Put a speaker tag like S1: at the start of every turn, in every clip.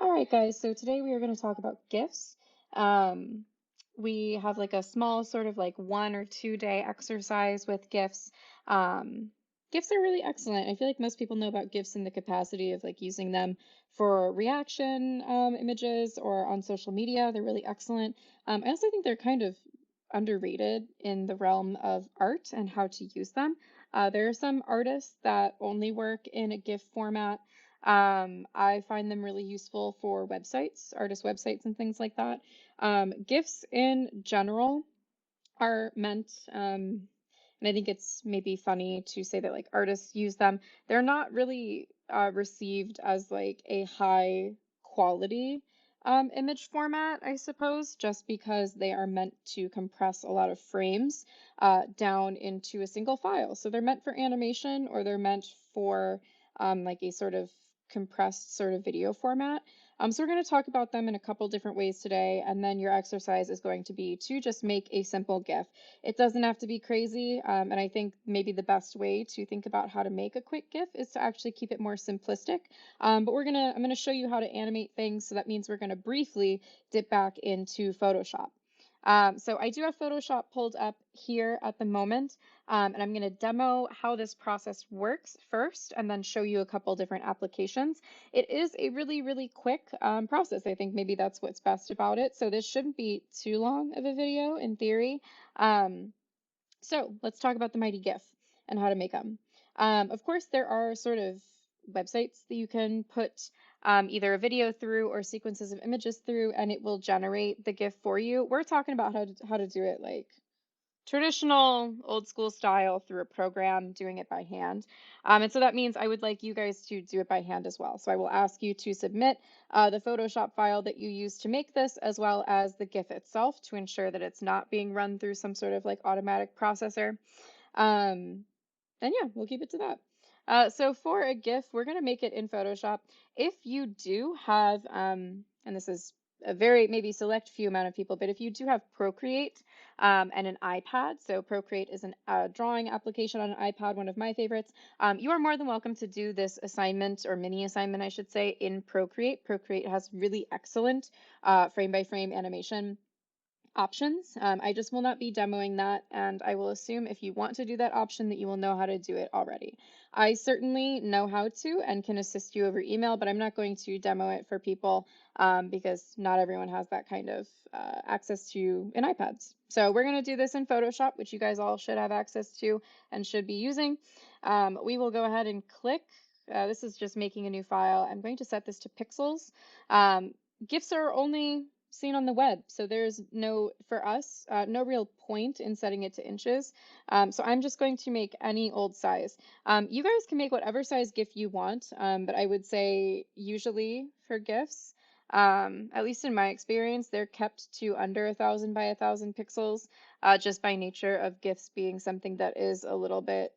S1: All right, guys, so today we are going to talk about GIFs. Um, we have like a small sort of like 1 or 2 day exercise with GIFs. Um, GIFs are really excellent. I feel like most people know about GIFs in the capacity of like using them for reaction images or on social media. They're really excellent. I also think they're kind of underrated in the realm of art and how to use them. There are some artists that only work in a GIF format. I find them really useful for websites, artist websites, and things like that. GIFs in general are meant, and I think it's maybe funny to say that like artists use them. They're not really received as like a high quality image format, I suppose, just because they are meant to compress a lot of frames down into a single file. So they're meant for animation or they're meant for like a sort of compressed sort of video format. So we're going to talk about them in a couple different ways today, and then your exercise is going to be to just make a simple GIF. It doesn't have to be crazy, and I think maybe the best way to think about how to make a quick GIF is to actually keep it more simplistic. But I'm gonna show you how to animate things, so that means we're gonna briefly dip back into Photoshop. So I do have Photoshop pulled up here at the moment, and I'm going to demo how this process works first and then show you a couple different applications. It is a really, really quick process. I think maybe that's what's best about it. So this shouldn't be too long of a video in theory. So let's talk about the mighty GIF and how to make them. Of course, there are sort of websites that you can put either a video through or sequences of images through, and it will generate the GIF for you. We're talking about how to do it like traditional old school style through a program, doing it by hand. And so that means I would like you guys to do it by hand as well. So I will ask you to submit the Photoshop file that you use to make this, as well as the GIF itself, to ensure that it's not being run through some sort of like automatic processor. Um, and yeah, we'll keep it to that. So for a GIF, we're going to make it in Photoshop. If you do have, and this is a very maybe select few amount of people, but if you do have Procreate and an iPad, so Procreate is a drawing application on an iPad, one of my favorites, you are more than welcome to do this assignment or mini assignment, I should say, in Procreate. Procreate has really excellent frame by frame animation options. I just will not be demoing that, and I will assume if you want to do that option that you will know how to do it already. I certainly know how to and can assist you over email, but I'm not going to demo it for people because not everyone has that kind of access to an iPad. So we're going to do this in Photoshop, which you guys all should have access to and should be using. We will go ahead and click. This is just making a new file. I'm going to set this to pixels. GIFs are only seen on the web. So there's no, for us, no real point in setting it to inches. So I'm just going to make any old size. You guys can make whatever size GIF you want, but I would say usually for GIFs, at least in my experience, they're kept to under 1,000 by 1,000 pixels, just by nature of GIFs being something that is a little bit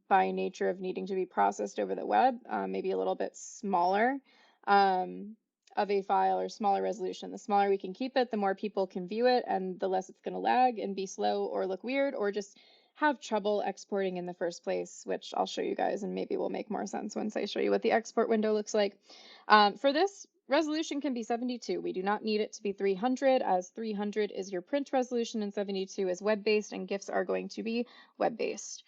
S1: by nature of needing to be processed over the web, maybe a little bit smaller um, of a file or smaller resolution. The smaller we can keep it, the more people can view it, and the less it's going to lag and be slow or look weird or just have trouble exporting in the first place, which I'll show you guys, and maybe will make more sense once I show you what the export window looks like. For this, resolution can be 72. We do not need it to be 300, as 300 is your print resolution and 72 is web-based, and GIFs are going to be web-based.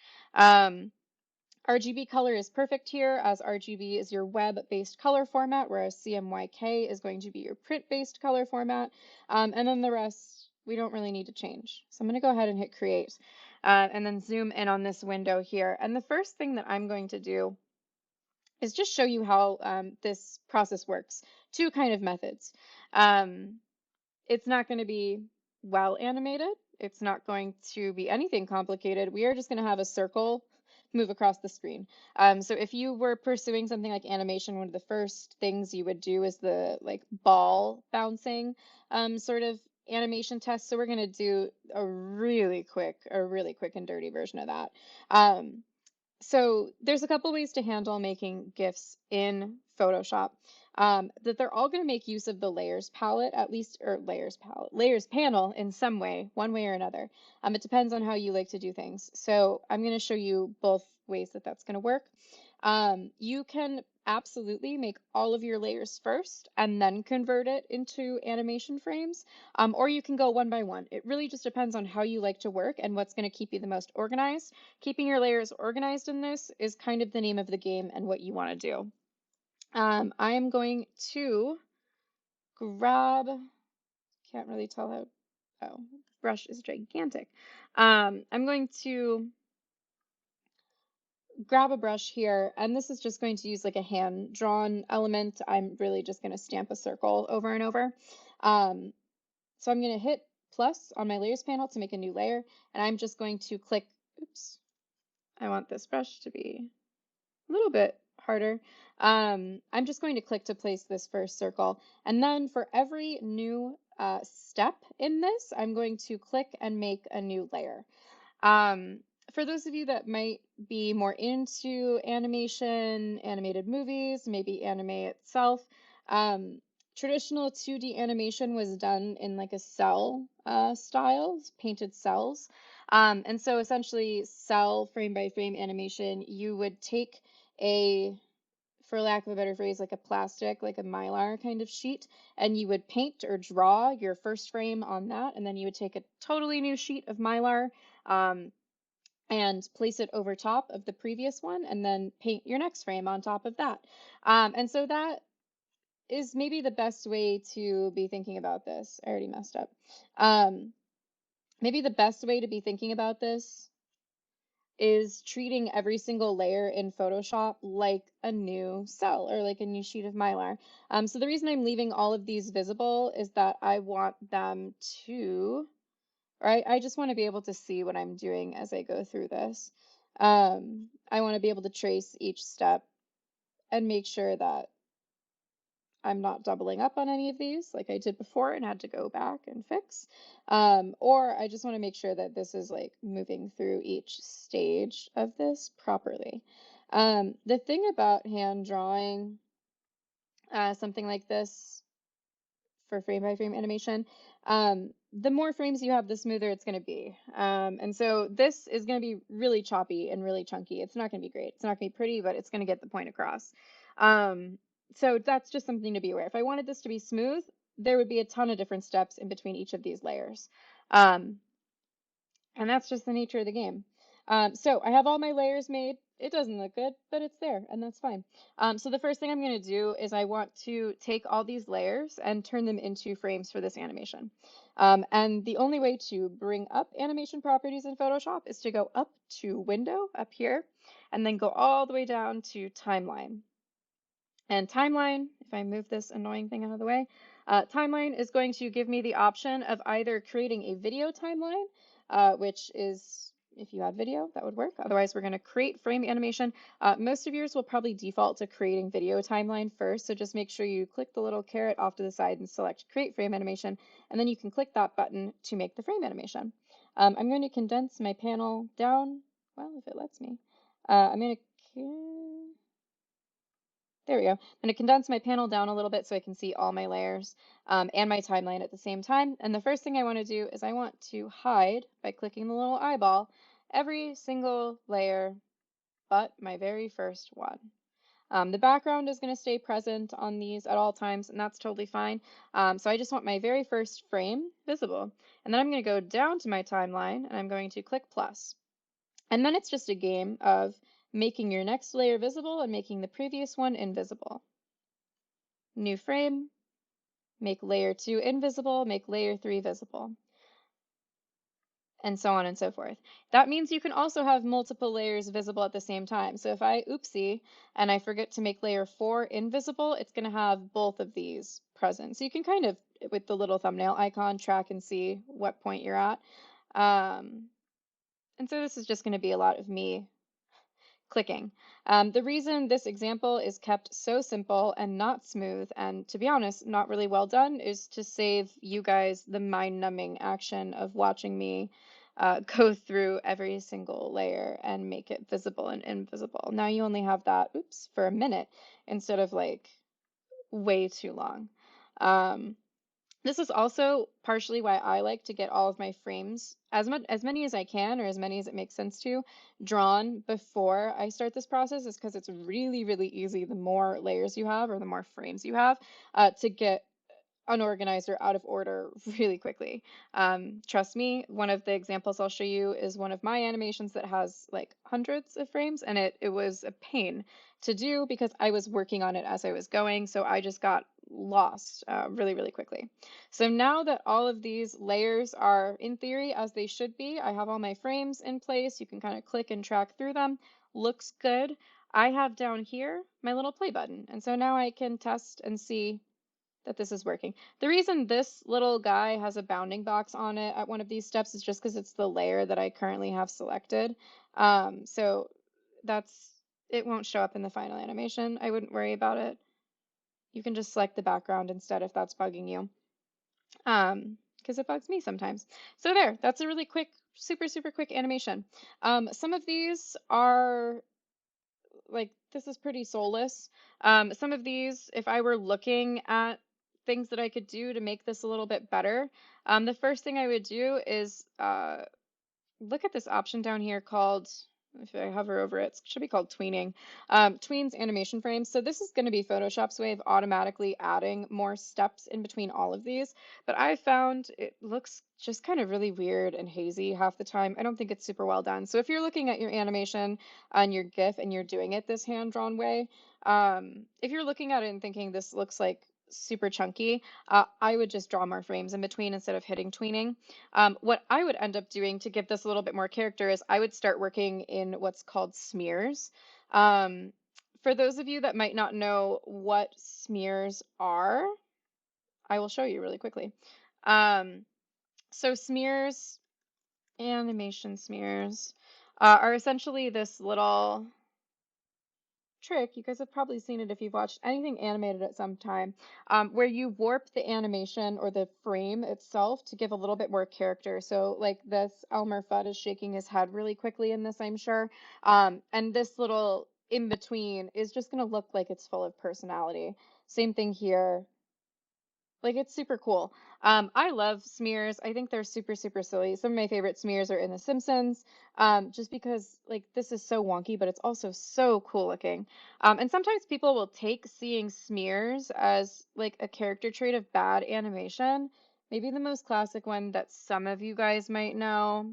S1: RGB color is perfect here, as RGB is your web-based color format, whereas CMYK is going to be your print-based color format. And then the rest, we don't really need to change. So I'm going to go ahead and hit create, and then zoom in on this window here. And the first thing that I'm going to do is just show you how this process works. Two kind of methods. It's not going to be well animated. It's not going to be anything complicated. We are just going to have a circle move across the screen. So if you were pursuing something like animation, one of the first things you would do is the like ball bouncing sort of animation test. So we're going to do a really quick and dirty version of that. So there's a couple ways to handle making GIFs in Photoshop. That they're all going to make use of the layers palette, at least, or layers panel in some way, one way or another. It depends on how you like to do things. So I'm going to show you both ways that that's going to work. You can absolutely make all of your layers first and then convert it into animation frames, or you can go one by one. It really just depends on how you like to work and what's going to keep you the most organized. Keeping your layers organized in this is kind of the name of the game and what you want to do. I'm going to grab, can't really tell how, oh, brush is gigantic. I'm going to grab a brush here, and this is just going to use like a hand-drawn element. I'm really just going to stamp a circle over and over. So I'm going to hit plus on my layers panel to make a new layer, and I'm just going to click, oops, I want this brush to be a little bit harder. I'm just going to click to place this first circle, and then for every new step in this, I'm going to click and make a new layer. Um, for those of you that might be more into animation, animated movies, maybe anime itself, um, traditional 2D animation was done in like a cell style, painted cells. And so essentially cell frame by frame animation, you would take a, for lack of a better phrase, like a plastic, like a mylar kind of sheet, and you would paint or draw your first frame on that, and then you would take a totally new sheet of mylar, um, and place it over top of the previous one, and then paint your next frame on top of that. And so that is maybe the best way to be thinking about this. I already messed up. Um, Maybe the best way to be thinking about this is treating every single layer in Photoshop like a new cell or like a new sheet of Mylar. So the reason I'm leaving all of these visible is that I want them to, or I just want to be able to see what I'm doing as I go through this. I want to be able to trace each step and make sure that I'm not doubling up on any of these like I did before and had to go back and fix. Or I just want to make sure that this is like moving through each stage of this properly. The thing about hand drawing something like this for frame by frame animation, the more frames you have, the smoother it's going to be. And so this is going to be really choppy and really chunky. It's not going to be great. It's not going to be pretty, but it's going to get the point across. So that's just something to be aware. If I wanted this to be smooth, there would be a ton of different steps in between each of these layers. Um, and that's just the nature of the game. So I have all my layers made. It doesn't look good, but it's there, and that's fine. So the first thing I'm going to do is I want to take all these layers and turn them into frames for this animation. And the only way to bring up animation properties in Photoshop is to go up to Window up here, and then go all the way down to Timeline. And timeline, if I move this annoying thing out of the way, timeline is going to give me the option of either creating a video timeline, which is, if you had video, that would work. Otherwise, we're going to create frame animation. Most of yours will probably default to creating video timeline first, so just make sure you click the little caret off to the side and select create frame animation, and then you can click that button to make the frame animation. I'm going to condense my panel down, well, if it lets me. I'm going to there we go. I'm going to condense my panel down a little bit so I can see all my layers and my timeline at the same time. And the first thing I want to do is I want to hide, by clicking the little eyeball, every single layer but my very first one. The background is going to stay present on these at all times, and that's totally fine. So I just want my very first frame visible. And then I'm going to go down to my timeline, and I'm going to click plus. And then it's just a game of making your next layer visible and making the previous one invisible. New frame, make layer 2 invisible, make layer 3 visible, and so on and so forth. That means you can also have multiple layers visible at the same time. So if I oopsie and I forget to make layer 4 invisible, it's going to have both of these present. So you can kind of, with the little thumbnail icon, track and see what point you're at. And so this is just going to be a lot of me clicking. The reason this example is kept so simple and not smooth, and to be honest, not really well done, is to save you guys the mind-numbing action of watching me go through every single layer and make it visible and invisible. Now you only have that, oops, for a minute instead of like way too long. This is also partially why I like to get all of my frames, as many as I can, or as many as it makes sense to, drawn before I start this process, is because it's really, really easy the more layers you have or the more frames you have to get unorganized or out of order really quickly. Trust me, one of the examples I'll show you is one of my animations that has like hundreds of frames, and it was a pain to do because I was working on it as I was going, so I just got lost really, really quickly. So now that all of these layers are in theory as they should be, I have all my frames in place. You can kind of click and track through them. Looks good. I have down here my little play button, and so now I can test and see that this is working. The reason this little guy has a bounding box on it at one of these steps is just because it's the layer that I currently have selected. So that's, it won't show up in the final animation. I wouldn't worry about it. You can just select the background instead if that's bugging you. Because it bugs me sometimes. So there, that's a really quick, super, super quick animation. Some of these are like this is pretty soulless. Some of these, if I were looking at things that I could do to make this a little bit better, the first thing I would do is look at this option down here called, if I hover over it, it should be called tweening. Tweens animation frames. So this is going to be Photoshop's way of automatically adding more steps in between all of these. But I found it looks just kind of really weird and hazy half the time. I don't think it's super well done. So if you're looking at your animation on your GIF and you're doing it this hand-drawn way, if you're looking at it and thinking this looks like super chunky, I would just draw more frames in between instead of hitting tweening. What I would end up doing to give this a little bit more character is I would start working in what's called smears. Um, for those of you that might not know what smears are, I will show you really quickly. So smears, animation smears, are essentially this little trick. You guys have probably seen it if you've watched anything animated at some time, where you warp the animation or the frame itself to give a little bit more character. So, like this, Elmer Fudd is shaking his head really quickly in this, I'm sure. And this little in between is just going to look like it's full of personality. Same thing here. Like it's super cool. I love smears. I think they're super, super silly. Some of my favorite smears are in The Simpsons, just because like this is so wonky, but it's also so cool looking. And sometimes people will take seeing smears as like a character trait of bad animation. Maybe the most classic one that some of you guys might know.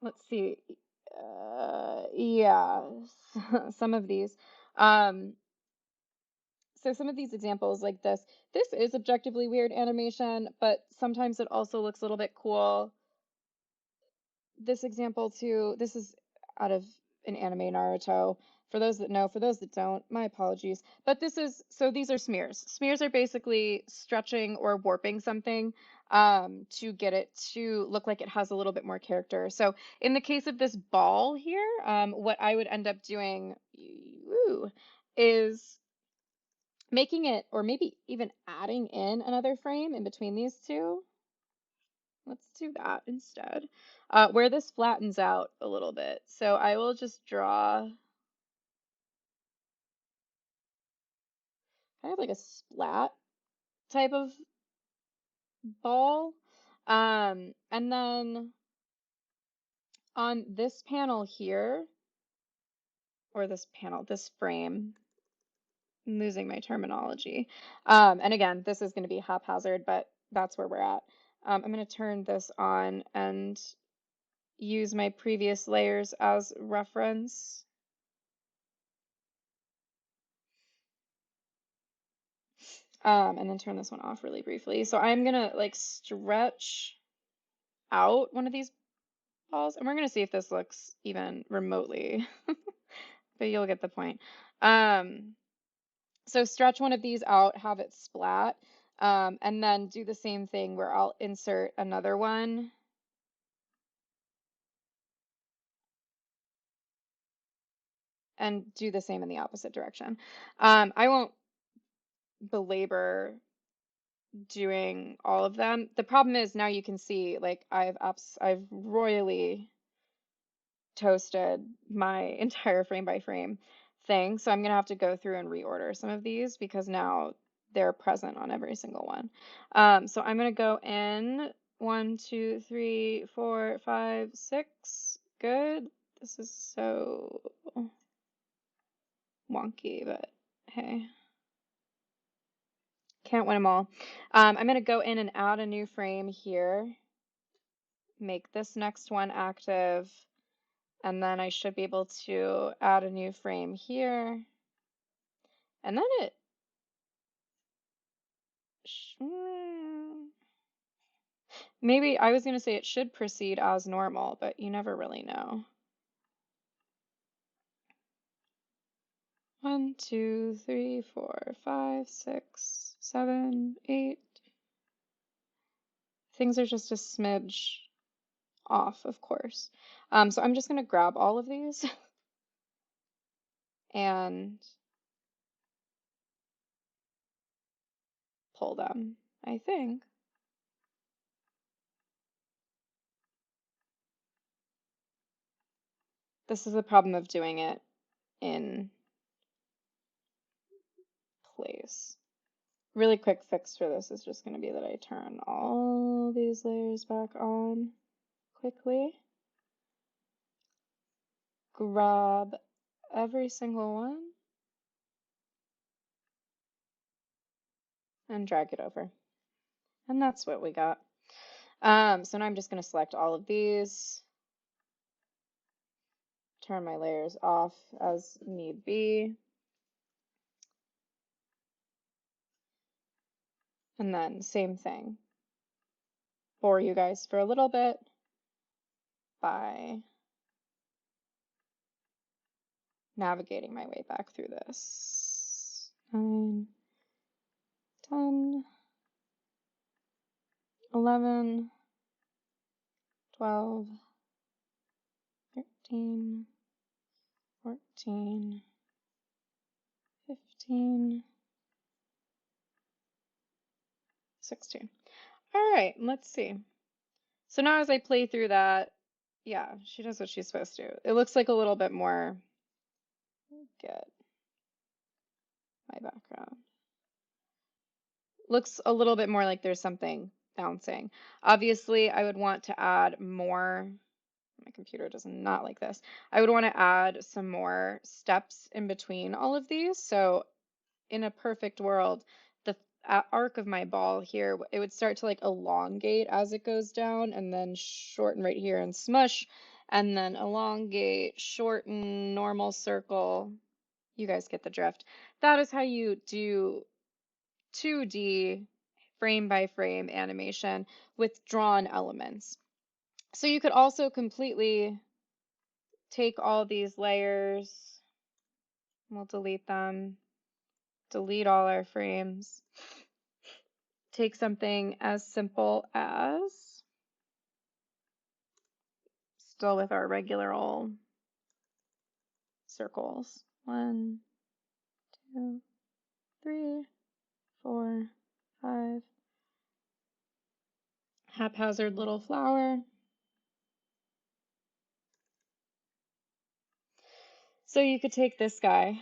S1: Let's see. Yeah, some of these. Um, So some of these examples like this is objectively weird animation, but sometimes it also looks a little bit cool. This example too, this is out of an anime Naruto. For those that know, for those that don't, my apologies. But this is, so these are smears. Smears are basically stretching or warping something to get it to look like it has a little bit more character. So in the case of this ball here, what I would end up doing is making it, or maybe even adding in another frame in between these two. Let's do that instead. Where this flattens out a little bit. So I will just draw kind of like a splat type of ball. And then on this panel here, or this panel, this frame, I'm losing my terminology. And again, this is going to be haphazard, but that's where we're at. I'm going to turn this on and use my previous layers as reference. And then turn this one off really briefly. So I'm gonna like stretch out one of these balls, and we're gonna see if this looks even remotely, but you'll get the point. Um, so stretch one of these out, have it splat, and then do the same thing where I'll insert another one. And do the same in the opposite direction. I won't belabor doing all of them. The problem is now you can see like I've royally toasted my entire frame by frame thing. So I'm gonna have to go through and reorder some of these because now they're present on every single one. So I'm gonna go in 1, 2, 3, 4, 5, 6. Good. This is so wonky, but hey, can't win them all. I'm gonna go in and add a new frame here, make this next one active, and then I should be able to add a new frame here. And then maybe I was going to say it should proceed as normal, but you never really know. 1, 2, 3, 4, 5, 6, 7, 8. Things are just a smidge off, of course. So I'm just going to grab all of these and pull them, I think. This is the problem of doing it in place. Really quick fix for this is just going to be that I turn all these layers back on quickly. Grab every single one and drag it over. And that's what we got. So now I'm just going to select all of these, turn my layers off as need be, and then same thing. Bore you guys for a little bit by navigating my way back through this. 9, 10, 11, 12, 13, 14, 15, 16. All right, let's see. So now as I play through that, yeah, she does what she's supposed to. It looks like a little bit more, get my background. Looks a little bit more like there's something bouncing. Obviously, I would want to add more. My computer does not like this. I would want to add some more steps in between all of these. So in a perfect world, the arc of my ball here, it would start to like elongate as it goes down and then shorten right here and smush, and then elongate, shorten, normal circle. You guys get the drift. That is how you do 2D frame by frame animation with drawn elements. So you could also completely take all these layers, we'll delete them, delete all our frames, take something as simple as, still with our regular old circles, 1, 2, 3, 4, 5, haphazard little flower. So you could take this guy.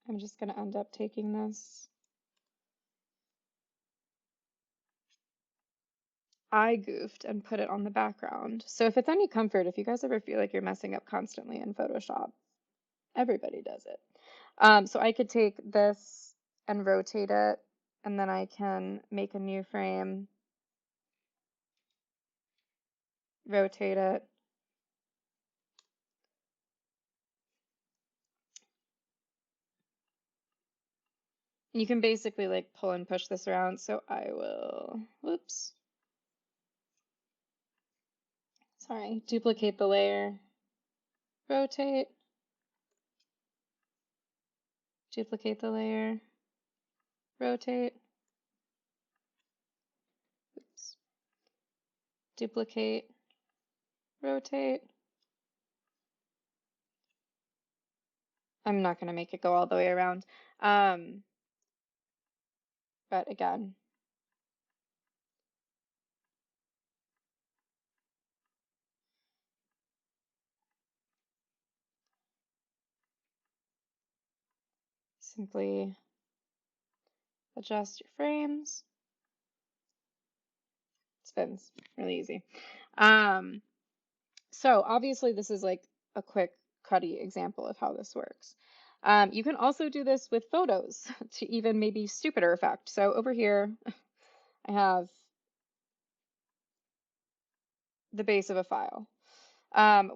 S1: I'm just going to end up taking this. I goofed and put it on the background. So if it's any comfort, if you guys ever feel like you're messing up constantly in Photoshop, everybody does it. So I could take this and rotate it, and then I can make a new frame, rotate it. You can basically like pull and push this around. So I will, whoops, sorry, duplicate the layer, rotate, duplicate the layer, rotate, oops, duplicate, rotate. I'm not going to make it go all the way around. But again, simply adjust your frames. Spins, really easy. Um, so obviously this is like a quick, cruddy example of how this works. You can also do this with photos to even maybe stupider effect. So over here, I have the base of a file.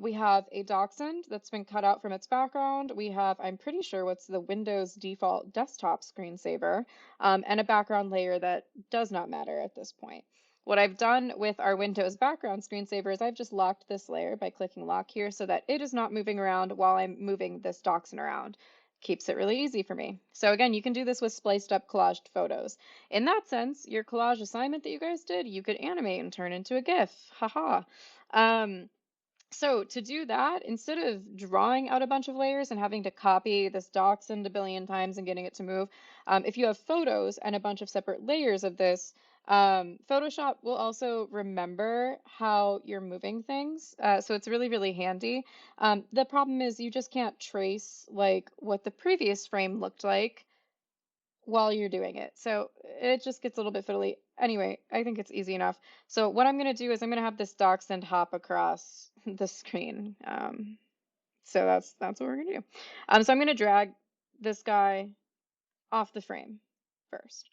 S1: We have a dachshund that's been cut out from its background. We have, I'm pretty sure, what's the Windows default desktop screensaver, and a background layer that does not matter at this point. What I've done with our Windows background screensaver is I've just locked this layer by clicking lock here so that it is not moving around while I'm moving this dachshund around. Keeps it really easy for me. So again, you can do this with spliced up collaged photos. In that sense, your collage assignment that you guys did, you could animate and turn into a GIF. Haha. Um, so to do that, instead of drawing out a bunch of layers and having to copy this dachshund a billion times and getting it to move, if you have photos and a bunch of separate layers of this, Photoshop will also remember how you're moving things. So it's really, really handy. The problem is you just can't trace like what the previous frame looked like while you're doing it. So it just gets a little bit fiddly. Anyway, I think it's easy enough. So what I'm going to do is I'm going to have this dachshund hop across the screen. So that's what we're going to do. So I'm going to drag this guy off the frame first.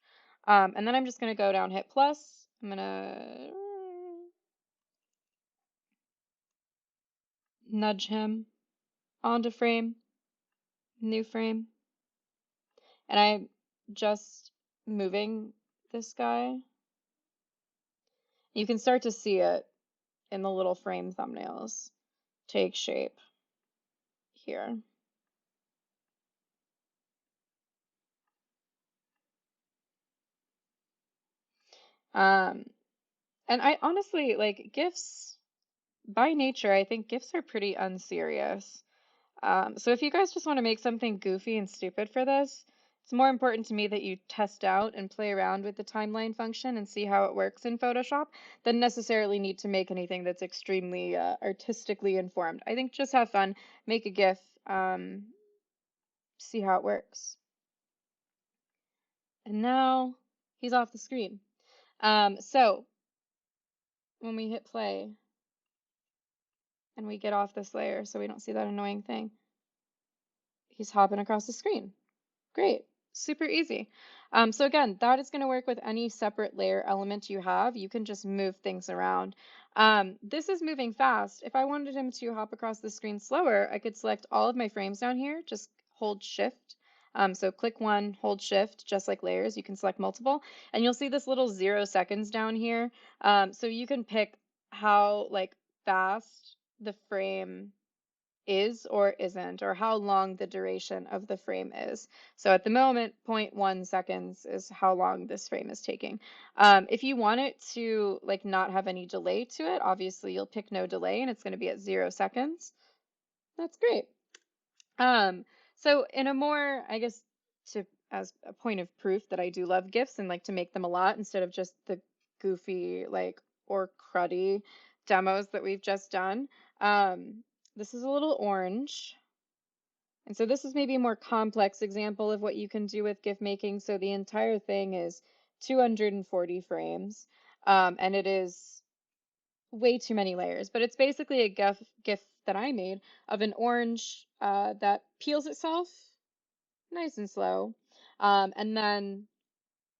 S1: And then I'm just going to go down, hit plus. I'm going to nudge him onto frame, new frame. And I'm just moving this guy. You can start to see it in the little frame thumbnails take shape here. Um, and I honestly like GIFs by nature, I think GIFs are pretty unserious. So if you guys just want to make something goofy and stupid for this, it's more important to me that you test out and play around with the timeline function and see how it works in Photoshop than necessarily need to make anything that's extremely artistically informed. I think just have fun, make a GIF, see how it works. And now he's off the screen. So when we hit play and we get off this layer so we don't see that annoying thing, he's hopping across the screen. Great, super easy. So again, that is going to work with any separate layer element you have. You can just move things around. This is moving fast. If I wanted him to hop across the screen slower, I could select all of my frames down here, just hold shift. So click one, hold shift, just like layers, you can select multiple, and you'll see this little 0 seconds down here. So you can pick how like fast the frame is or isn't, or how long the duration of the frame is. So at the moment, 0.1 seconds is how long this frame is taking. If you want it to like not have any delay to it, obviously you'll pick no delay and it's going to be at 0 seconds. That's great. So in a more, I guess, to as a point of proof that I do love GIFs and like to make them a lot instead of just the goofy like or cruddy demos that we've just done. This is a little orange. And so this is maybe a more complex example of what you can do with GIF making. So the entire thing is 240 frames, and it is way too many layers, but it's basically a GIF that I made of an orange that peels itself nice and slow, and then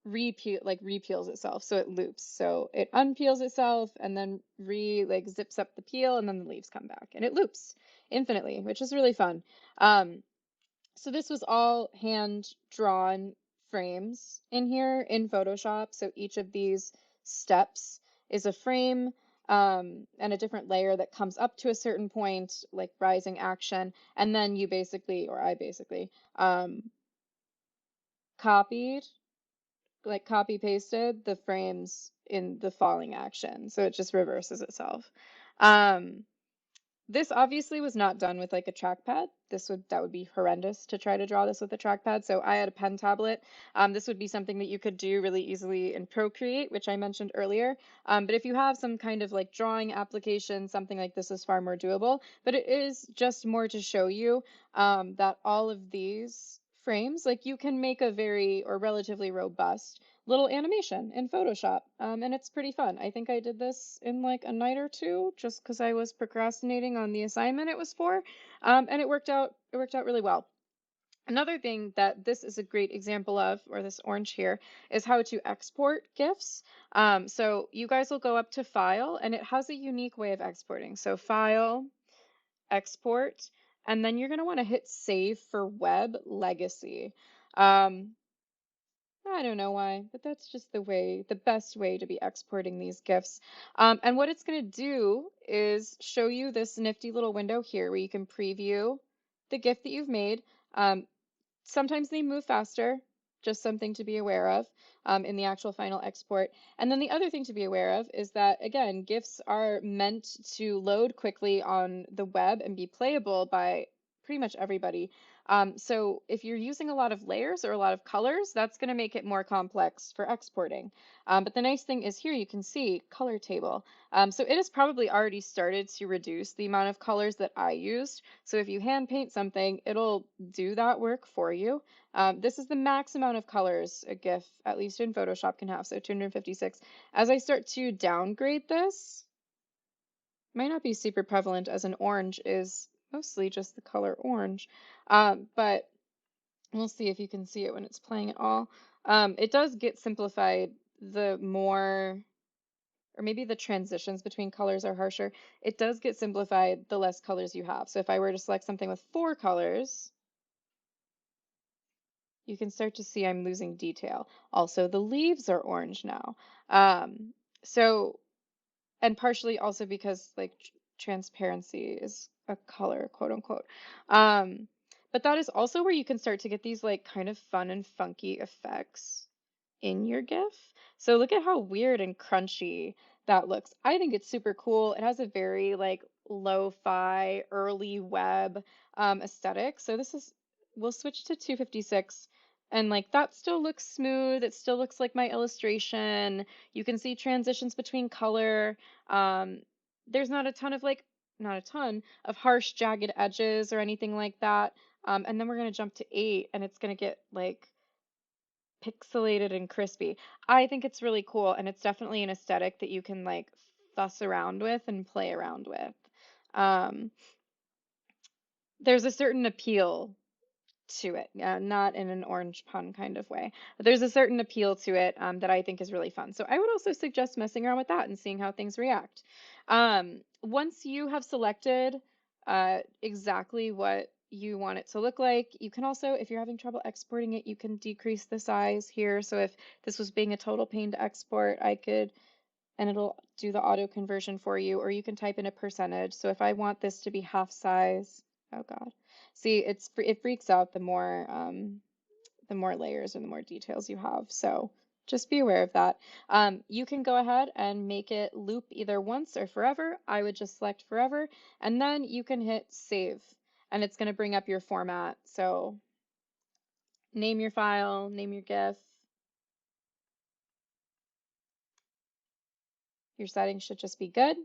S1: repeels itself, so it loops. So it unpeels itself and then like zips up the peel, and then the leaves come back, and it loops infinitely, which is really fun. So this was all hand-drawn frames in here in Photoshop. So each of these steps is a frame and a different layer that comes up to a certain point, like rising action. And then you basically, or I basically, copied, like copy pasted the frames in the falling action. So it just reverses itself. Um, This obviously was not done with like a trackpad. That would be horrendous to try to draw this with a trackpad. So I had a pen tablet. This would be something that you could do really easily in Procreate, which I mentioned earlier. But if you have some kind of like drawing application, something like this is far more doable. But it is just more to show you that all of these frames, like you can make a very or relatively robust little animation in Photoshop. And it's pretty fun. I think I did this in like a night or two just because I was procrastinating on the assignment it was for. And it worked out really well. Another thing that this is a great example of, or this orange here, is how to export GIFs. So you guys will go up to File, and it has a unique way of exporting. So File, Export, and then you're going to want to hit Save for Web Legacy. Um, I don't know why, but that's just the best way to be exporting these GIFs. And what it's going to do is show you this nifty little window here where you can preview the GIF that you've made. Um, Sometimes they move faster, just something to be aware of in the actual final export. And then the other thing to be aware of is that, again, GIFs are meant to load quickly on the web and be playable by pretty much everybody. So if you're using a lot of layers or a lot of colors, that's going to make it more complex for exporting. But the nice thing is here you can see color table. So it has probably already started to reduce the amount of colors that I used. So if you hand paint something, it'll do that work for you. This is the max amount of colors a GIF, at least in Photoshop, can have, so 256. As I start to downgrade this, might not be super prevalent as an orange is mostly just the color orange, but we'll see if you can see it when it's playing at all. It does get simplified the more, or maybe the transitions between colors are harsher. It does get simplified the less colors you have. So if I were to select something with 4 colors, you can start to see I'm losing detail. Also, the leaves are orange now. Um, so, and partially also because like transparency is a color, quote unquote. Um, but that is also where you can start to get these like kind of fun and funky effects in your GIF. So look at how weird and crunchy that looks. I think it's super cool. It has a very like lo-fi, early web aesthetic. So we'll switch to 256 and like that still looks smooth. It still looks like my illustration. You can see transitions between color. There's not a ton of like, not a ton of harsh jagged edges or anything like that. And then we're gonna jump to 8 and it's gonna get like pixelated and crispy. I think it's really cool, and it's definitely an aesthetic that you can like fuss around with and play around with. Um, there's a certain appeal to it, not in an orange pun kind of way, but there's a certain appeal to it that I think is really fun. So I would also suggest messing around with that and seeing how things react. Once you have selected exactly what you want it to look like, you can also, if you're having trouble exporting it, you can decrease the size here. So if this was being a total pain to export, I could, and it'll do the auto conversion for you, or you can type in a percentage. So if I want this to be half size, oh God. See, it freaks out the more layers and the more details you have. So just be aware of that. You can go ahead and make it loop either once or forever. I would just select forever, and then you can hit save, and it's going to bring up your format. So name your file, name your GIF. Your settings should just be good.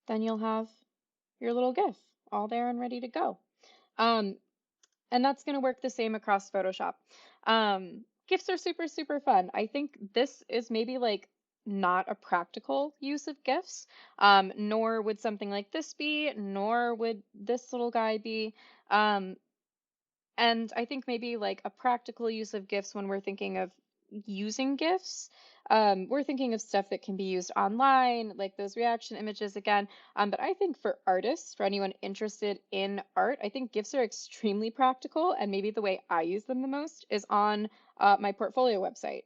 S1: Then you'll have your little GIF all there and ready to go. Um, and that's going to work the same across Photoshop. GIFs are super, super fun. I think this is maybe like not a practical use of GIFs, nor would something like this be, nor would this little guy be. Um, and I think maybe like a practical use of GIFs when we're thinking of using GIFs, we're thinking of stuff that can be used online, like those reaction images again. But I think for artists, for anyone interested in art, I think GIFs are extremely practical. And maybe the way I use them the most is on my portfolio website.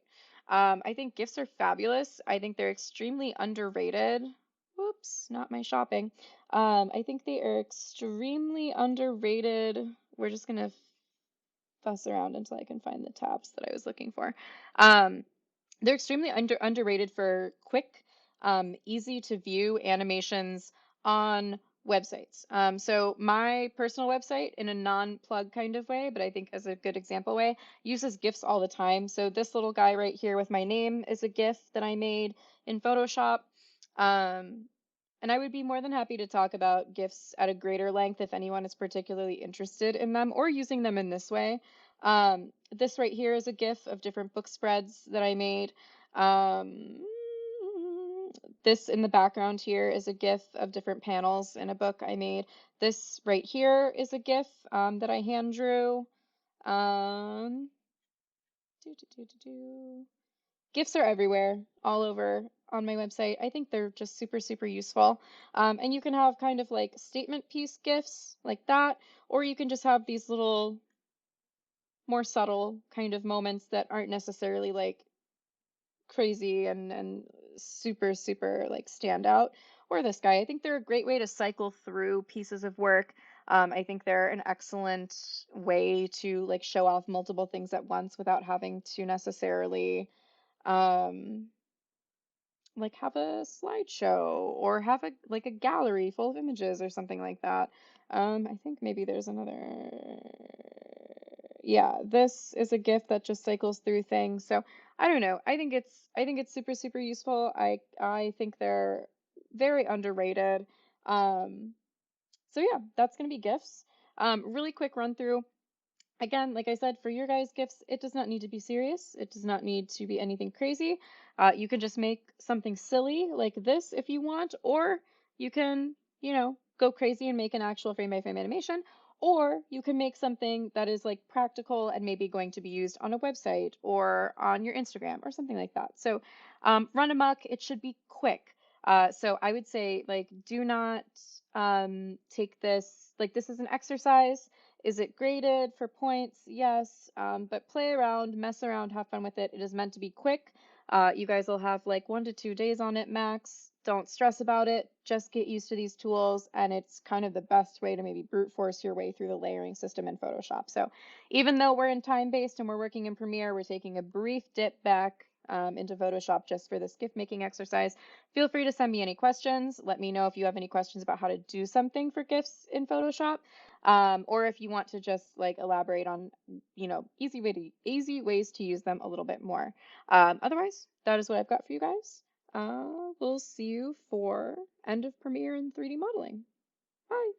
S1: I think GIFs are fabulous. I think they're extremely underrated. Whoops, not my shopping. I think they are extremely underrated. We're just gonna fuss around until I can find the tabs that I was looking for. They're extremely underrated for quick easy to view animations on websites. So my personal website, in a non-plug kind of way, but I think as a good example way, uses GIFs all the time. So this little guy right here with my name is a GIF that I made in Photoshop. Um, and I would be more than happy to talk about GIFs at a greater length if anyone is particularly interested in them or using them in this way. This right here is a GIF of different book spreads that I made. Um, this in the background here is a GIF of different panels in a book I made. This right here is a GIF that I hand drew. Um, GIFs are everywhere, all over on my website. I think they're just super, super useful. And you can have kind of like statement piece GIFs like that, or you can just have these little more subtle kind of moments that aren't necessarily like crazy and super, super like stand out. Or this guy. I think they're a great way to cycle through pieces of work. I think they're an excellent way to like show off multiple things at once without having to necessarily um like have a slideshow or have a like a gallery full of images or something like that. I think maybe there's another. Yeah, this is a GIF that just cycles through things. So I don't know. I think it's super, super useful. I think they're very underrated. Um, so yeah, that's gonna be GIFs. Really quick run through. Again, like I said, for your guys' gifts, it does not need to be serious. It does not need to be anything crazy. You can just make something silly like this if you want, or you can, go crazy and make an actual frame by frame animation, or you can make something that is like practical and maybe going to be used on a website or on your Instagram or something like that. So run amok. It should be quick. So I would say, like, do not take this, like, this is an exercise. Is it graded for points? Yes. But play around, mess around, have fun with it. It is meant to be quick. You guys will have like 1 to 2 days on it max. Don't stress about it. Just get used to these tools, and it's kind of the best way to maybe brute force your way through the layering system in Photoshop. So even though we're in time-based and we're working in Premiere, we're taking a brief dip back into Photoshop just for this gift making exercise. Feel free to send me any questions. Let me know if you have any questions about how to do something for gifts in Photoshop. Or if you want to just like elaborate on, easy ways to use them a little bit more. Otherwise, that is what I've got for you guys. We'll see you for end of Premiere and 3D modeling. Bye.